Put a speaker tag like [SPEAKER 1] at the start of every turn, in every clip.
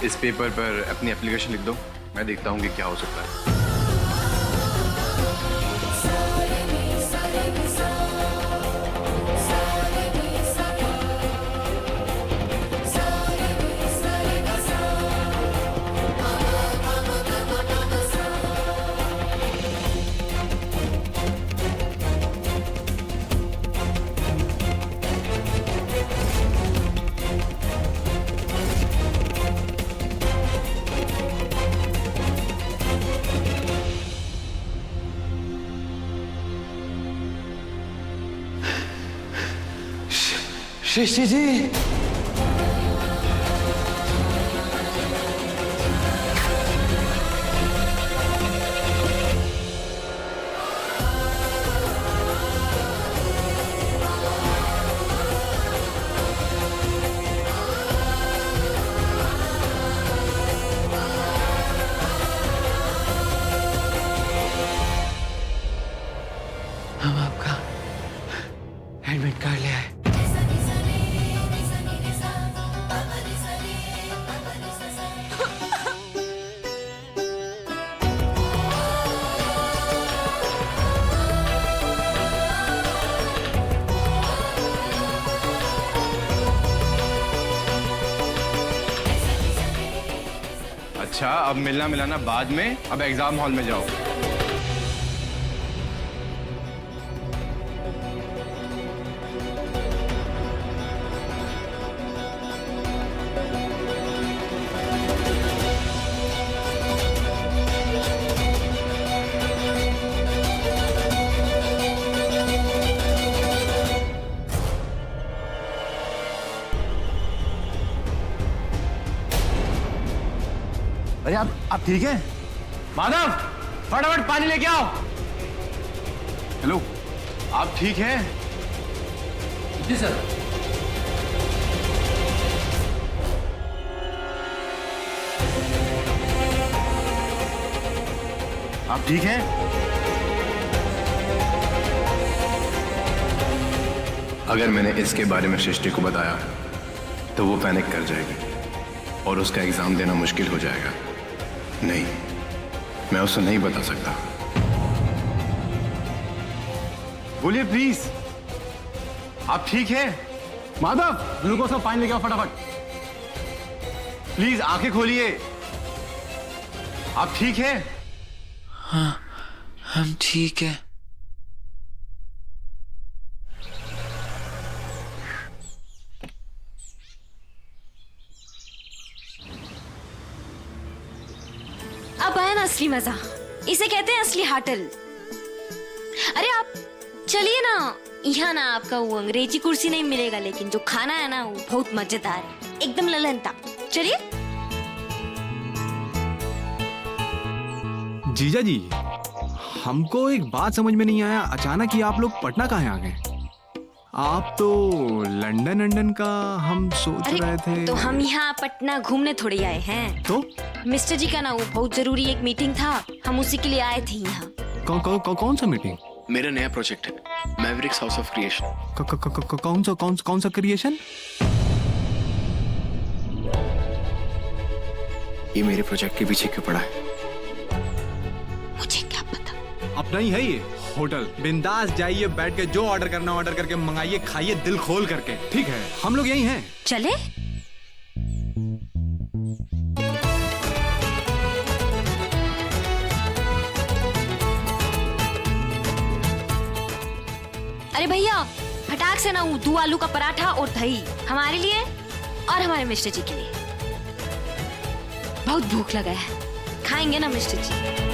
[SPEAKER 1] इस पेपर पर अपनी एप्लीकेशन लिख दो, मैं देखता हूँ कि क्या हो सकता है।
[SPEAKER 2] सृष्टि जी, हम आपका एडमिट कार्ड ले आए।
[SPEAKER 1] अच्छा, अब मिलना मिलाना बाद में, अब एग्जाम हॉल में जाओ।
[SPEAKER 2] अरे आप ठीक हैं?
[SPEAKER 1] माधव, फटाफट पानी लेके आओ। हेलो, आप ठीक हैं?
[SPEAKER 2] जी सर।
[SPEAKER 1] आप ठीक हैं? अगर मैंने इसके बारे में सृष्टि को बताया तो वो पैनिक कर जाएगी और उसका एग्जाम देना मुश्किल हो जाएगा। नहीं, मैं उसे नहीं बता सकता। बोलिए प्लीज, आप ठीक हैं? माधव, ग्लूकोज का पानी लेके आओ फटाफट। प्लीज आंखें खोलिए। आप ठीक हैं?
[SPEAKER 2] हाँ, हम ठीक है।
[SPEAKER 3] अब आया ना असली मजा, इसे कहते हैं असली हाटल। अरे आप चलिए ना, यहाँ ना आपका वो अंग्रेजी कुर्सी नहीं मिलेगा, लेकिन जो खाना है ना वो बहुत मजेदार है, एकदम ललनता। चलिए।
[SPEAKER 4] जीजा जी, हमको एक बात समझ में नहीं आया, अचानक ही आप लोग पटना कहाँ आ गए? आप तो लंदन का हम सोच रहे थे।
[SPEAKER 3] तो हम यहाँ पटना घूमने थोड़ी आए हैं।
[SPEAKER 4] तो
[SPEAKER 3] मिस्टर जी का ना वो बहुत जरूरी एक मीटिंग था, हम उसी के लिए आए थे यहाँ।
[SPEAKER 4] कौन सा मीटिंग?
[SPEAKER 5] मेरा नया प्रोजेक्ट है, मैवरिक्स हाउस ऑफ क्रिएशन।
[SPEAKER 4] कौन सा क्रिएशन?
[SPEAKER 5] ये मेरे प्रोजेक्ट के पीछे क्यों पड़ा है?
[SPEAKER 3] मुझे क्या पता।
[SPEAKER 4] अपना ही है ये होटल, बिंदास जाइए, बैठ के जो ऑर्डर करना ऑर्डर करके मंगाइए, खाइए दिल खोल करके। ठीक है, हम लोग यही हैं।
[SPEAKER 3] चले। अरे भैया, फटाक से ना वो 2 आलू का पराठा और दही हमारे लिए और हमारे मिस्टर जी के लिए। बहुत भूख लगा है, खाएंगे ना मिस्टर जी?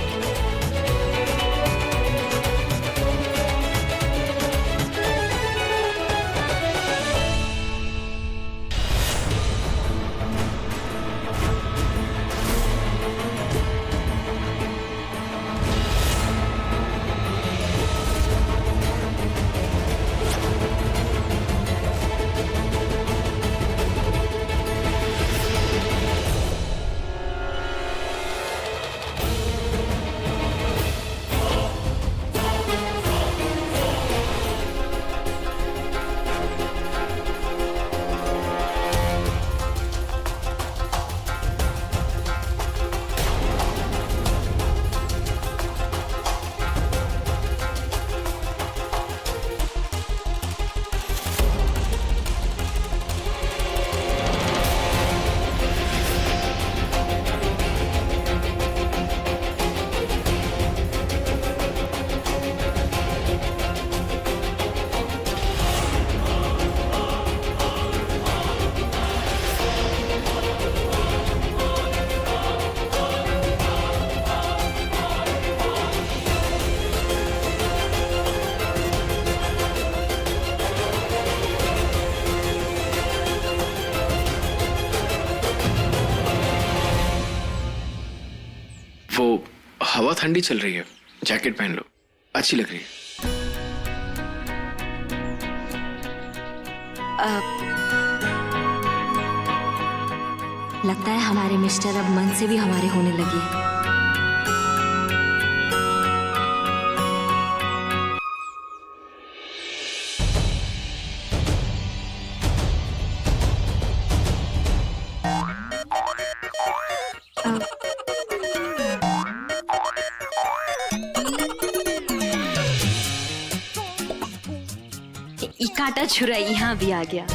[SPEAKER 5] हवा ठंडी चल रही है, जैकेट पहन लो, अच्छी लग रही है।
[SPEAKER 3] लगता है हमारे मिस्टर अब मन से भी हमारे होने लगे हैं। काटा छुरा यहाँ भी आ गया।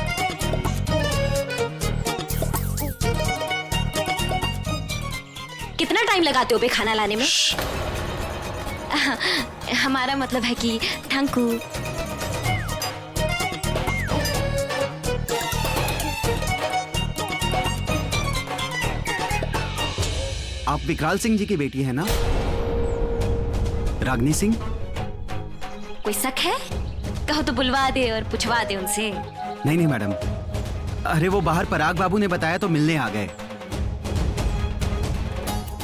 [SPEAKER 3] कितना टाइम लगाते हो बे खाना लाने में? हमारा मतलब है कि थैंक यू।
[SPEAKER 6] आप विकराल सिंह जी की बेटी है ना, रागनी सिंह?
[SPEAKER 3] कोई शक है? कहो तो बुलवा दे और पूछवा दे उनसे।
[SPEAKER 6] नहीं नहीं मैडम, अरे वो बाहर पराग बाबू ने बताया तो मिलने आ गए।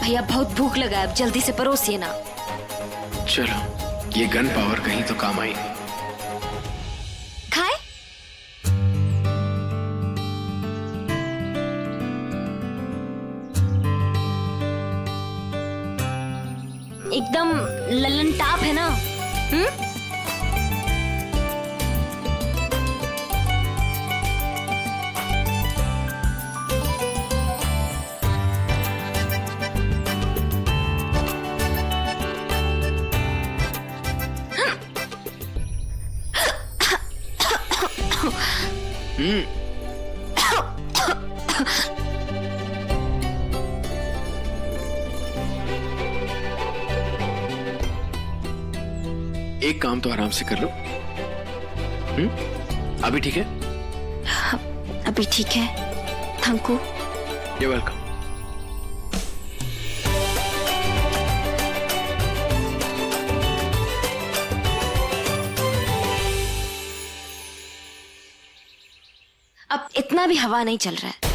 [SPEAKER 3] भैया बहुत भूख लगा है, अब जल्दी से परोसिए ना।
[SPEAKER 5] चलो, ये गन पावर कहीं तो काम आई।
[SPEAKER 3] खाए? एकदम ललन टाप है ना? हम्म?
[SPEAKER 5] एक काम तो आराम से कर लो। अभी ठीक है?
[SPEAKER 3] अभी ठीक है, थैंक यू।
[SPEAKER 5] ये वेलकम।
[SPEAKER 3] अब इतना भी हवा नहीं चल रहा है।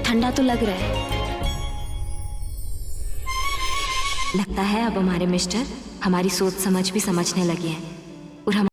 [SPEAKER 3] ठंडा तो लग रहा है। लगता है अब हमारे मिस्टर हमारी सोच समझ भी समझने लगे हैं और हम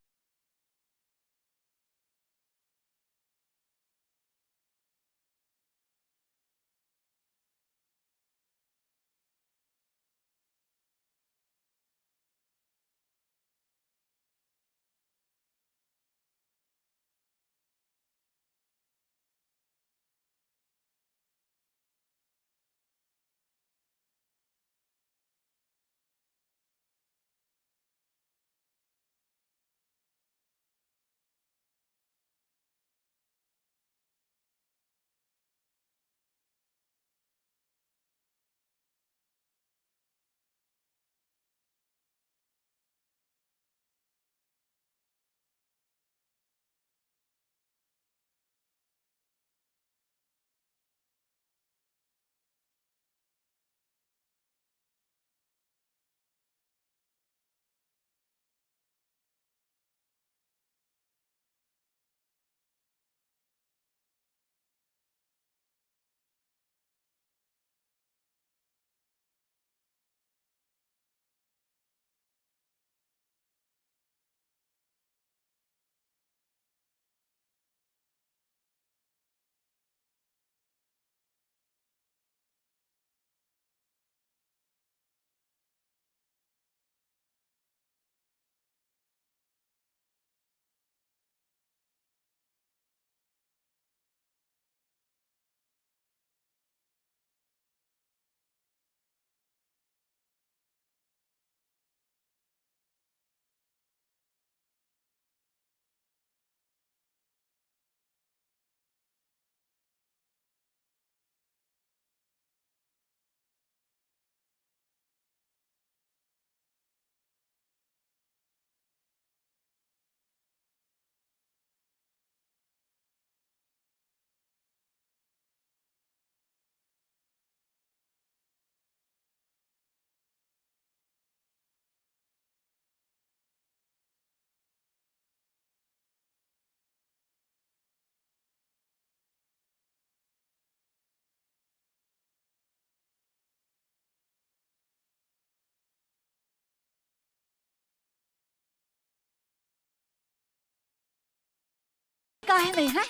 [SPEAKER 7] काहे नहीं है?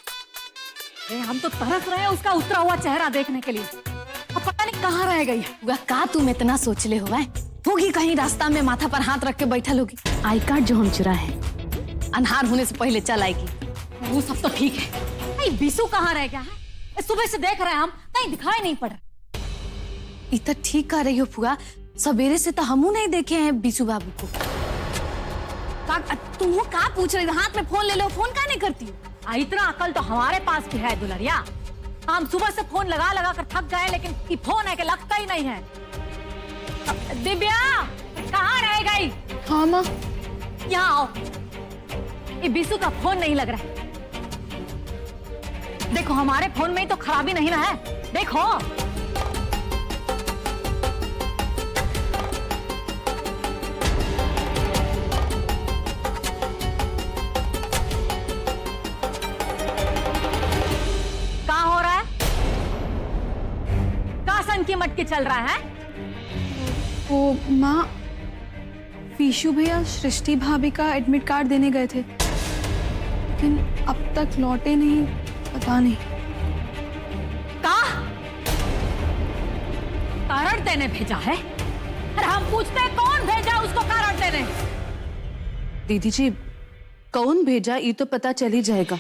[SPEAKER 7] हम तो तरस रहे हैं उसका उतरा हुआ चेहरा देखने के लिए। अब पता नहीं कहाँ रह गई है।
[SPEAKER 8] वह का तुम इतना सोच ले हो होगी कहीं रास्ता में माथा पर हाथ रख के बैठल होगी। आई कार्ड जो हम चुराए हैं अनहार होने से पहले चल आएगी।
[SPEAKER 7] वो सब तो ठीक है, नहीं बिसु कहाँ रह गया है? सुबह से देख रहे हैं हम, कहीं दिखाई नहीं पड़ रहा।
[SPEAKER 8] इतना ठीक कर रही हो फुआ, सवेरे से तो हमू नहीं देखे हैं बिसु बाबू को। तुम का पूछ रही हो? हाथ में फोन ले लो, फोन का नहीं करती हो?
[SPEAKER 7] इतना अकल तो हमारे पास भी है दुलरिया। हम सुबह से फोन लगा लगा कर थक गए, लेकिन ये फोन है कि लगता ही नहीं है। दिव्या कहाँ रह गई?
[SPEAKER 8] हाँ माँ।
[SPEAKER 7] यहाँ आओ, ये बिसु का फोन नहीं लग रहा है। देखो हमारे फोन में ही तो खराबी नहीं ना है, देखो। क्या हो रहा है? क्या सन की मटकी चल रहा है?
[SPEAKER 9] वो माँ, पीशू भैया सृष्टि भाभी का एडमिट कार्ड देने गए थे, लेकिन अब तक लौटे नहीं, पता नहीं।
[SPEAKER 7] कारण देने भेजा है? अरे हम पूछते हैं कौन भेजा उसको कारण देने?
[SPEAKER 9] दीदी जी, कौन भेजा ये तो पता चल ही जाएगा,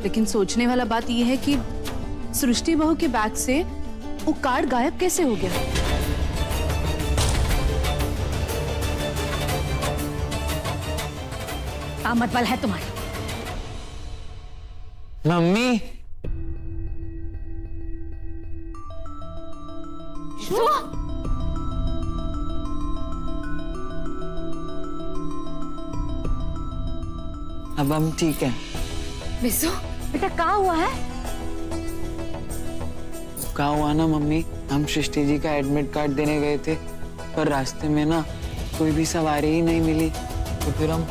[SPEAKER 9] लेकिन सोचने वाला बात यह है कि सृष्टि बहू के बैग से वो कार्ड गायब कैसे हो गया?
[SPEAKER 7] क्या मतलब है तुम्हारा?
[SPEAKER 2] मम्मी अब हम ठीक हैं।
[SPEAKER 8] बिसु
[SPEAKER 7] बेटा क्या हुआ है?
[SPEAKER 2] कहा हुआ ना मम्मी, हम सृष्टि जी का एडमिट कार्ड देने गए थे, पर रास्ते में ना कोई भी सवारी ही नहीं मिली, तो फिर हम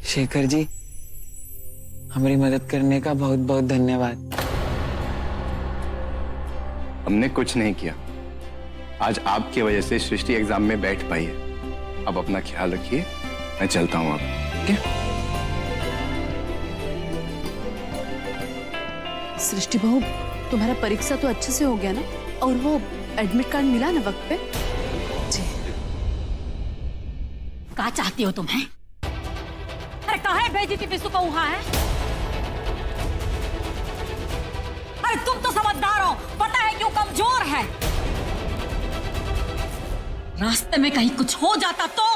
[SPEAKER 2] शेखर जी, हमारी मदद करने का बहुत बहुत धन्यवाद।
[SPEAKER 1] हमने कुछ नहीं किया, आज आपकी वजह से सृष्टि एग्जाम में बैठ पाई है। अब अपना ख्याल रखिए, मैं चलता हूँ अब, ठीक है?
[SPEAKER 9] सृष्टि बहू, तुम्हारा परीक्षा तो अच्छे से हो गया ना? और वो एडमिट कार्ड मिला ना वक्त पे?
[SPEAKER 8] जी।
[SPEAKER 7] क्या चाहती हो तुम्हें? अरे काहे भेजी थी बिसु को वहां है? अरे तुम तो समझदार हो, पता है क्यों कमजोर है। रास्ते में कहीं कुछ हो जाता तो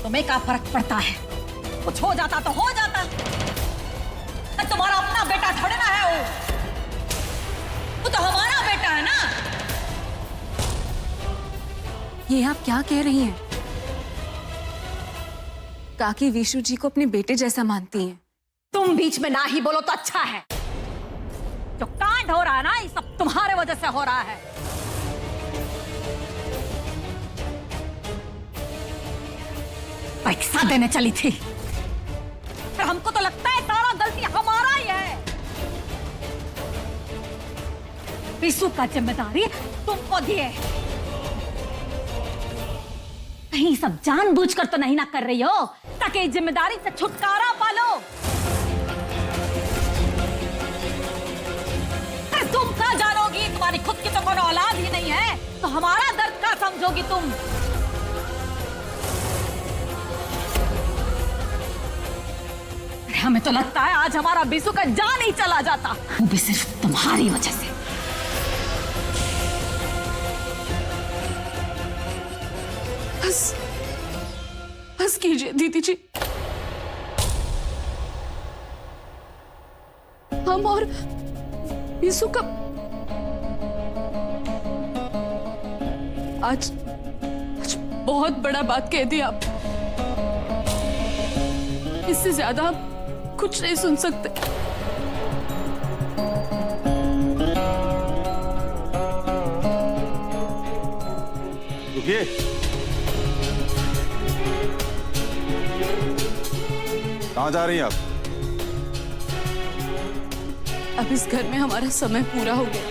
[SPEAKER 7] तुम्हें क्या फर्क पड़ता है? कुछ हो जाता तो हो जाता। तुम्हारा अपना बेटा थोड़े ना है वो तो हमारा बेटा है ना।
[SPEAKER 8] ये आप क्या कह रही हैं? काकी विशु जी को अपने बेटे जैसा मानती हैं।
[SPEAKER 7] तुम बीच में ना ही बोलो तो अच्छा है। जो कांड हो रहा है ना, ये सब तुम्हारे वजह से हो रहा है। परीक्षा देने चली थी, फिर हमको तो लगता है सारा गलती हमारा ही है। विशु का जिम्मेदारी तुमको दिए। कहीं सब जानबूझकर तो नहीं ना कर रही हो ताकि जिम्मेदारी से छुटकारा पालो। तुम क्या जानोगी? तुम्हारी खुद की तो कोई औलाद ही नहीं है, तो हमारा दर्द क्या समझोगी तुम? हमें तो लगता है आज हमारा बिसु का जान ही चला जाता, वो भी सिर्फ तुम्हारी वजह से।
[SPEAKER 9] बस कीजिए दीदी जी, हम और बिसु का आज बहुत बड़ा बात कह दी आप। इससे ज्यादा हम कुछ नहीं सुन सकते।
[SPEAKER 10] रुकिए। कहाँ जा रही हैं आप?
[SPEAKER 9] अब इस घर में हमारा समय पूरा हो गया।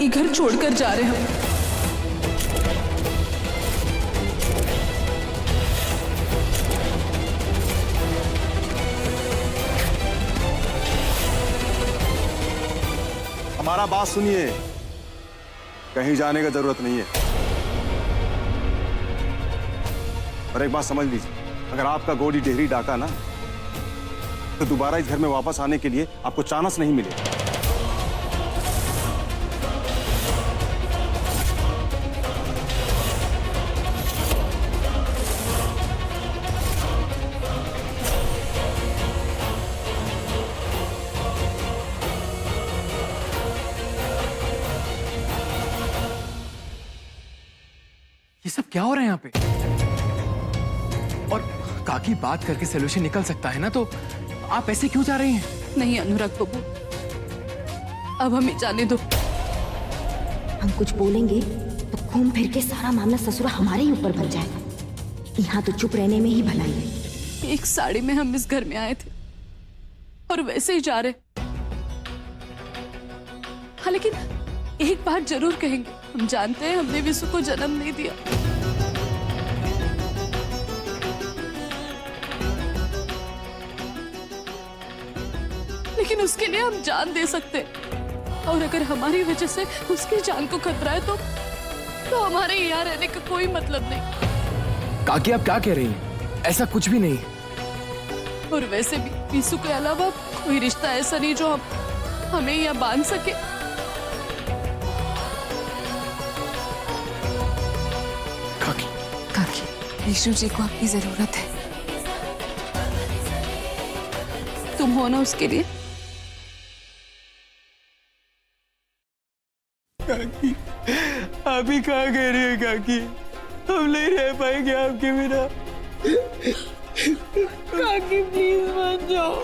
[SPEAKER 9] ये घर छोड़कर जा रहे हैं हम।
[SPEAKER 10] हमारा बात सुनिए, कहीं जाने का जरूरत नहीं है। और एक बात समझ लीजिए, अगर आपका गोडी डेहरी डाका ना, तो दोबारा इस घर में वापस आने के लिए आपको चांस नहीं मिलेगा।
[SPEAKER 5] ये सब क्या हो रहा है यहाँ पे? और काकी बात करके सोल्यूशन निकल सकता है ना, तो आप ऐसे क्यों जा रही हैं?
[SPEAKER 9] नहीं अनुराग बाबू, अब हमें जाने दो।
[SPEAKER 11] हम कुछ बोलेंगे तो घूम फिर के सारा मामला ससुरा हमारे ही ऊपर बन जाएगा। यहाँ तो चुप रहने में ही भलाई है।
[SPEAKER 9] एक साड़ी में हम इस घर में आए थे और वैसे ही जा रहे। हाँ, लेकिन एक बात जरूर कहेंगे, हम जानते हैं हमने विशु को जन्म नहीं दिया, लेकिन उसके लिए हम जान दे सकते हैं। और अगर हमारी वजह से उसकी जान को खतरा है तो हमारे यहाँ रहने का कोई मतलब नहीं।
[SPEAKER 5] काकी आप क्या कह रही हैं? ऐसा कुछ भी नहीं।
[SPEAKER 9] और वैसे भी विशु के अलावा कोई रिश्ता ऐसा नहीं जो हमें यहाँ बांध सके।
[SPEAKER 5] काकी,
[SPEAKER 9] विशु जी को आपकी जरूरत है, तुम हो ना उसके लिए।
[SPEAKER 2] काकी, आप ही कहाँ कह रही है काकी? हम नहीं रह पाएंगे आपके बिना। काकी प्लीज मत जाओ।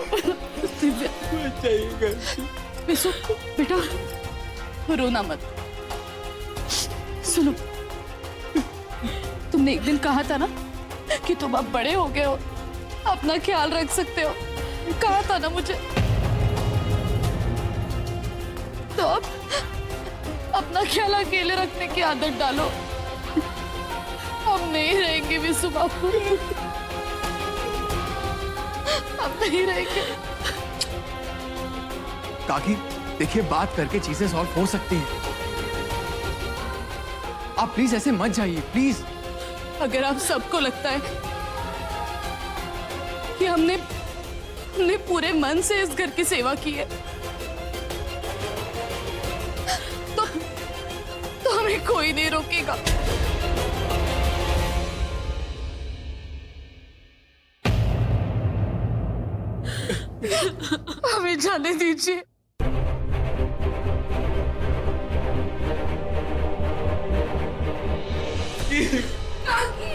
[SPEAKER 9] चाहिए काकी। विशु बेटा रोना मत। सुनो, तुमने एक दिन कहा था ना कि तुम अब बड़े हो गए हो, अपना ख्याल रख सकते हो, कहा था ना मुझे। तो अब अपना ख्याल अकेले रखने की आदत डालो। हम नहीं रहेंगे विशु बापू, हम नहीं रहेंगे।
[SPEAKER 5] काकी देखिए, बात करके चीजें सॉल्व हो सकती हैं। आप प्लीज ऐसे मत जाइए, प्लीज।
[SPEAKER 9] अगर आप सबको लगता है कि हमने पूरे मन से इस घर की सेवा की है, तो हमें कोई नहीं रोकेगा। हमें जाने दीजिए। काकी।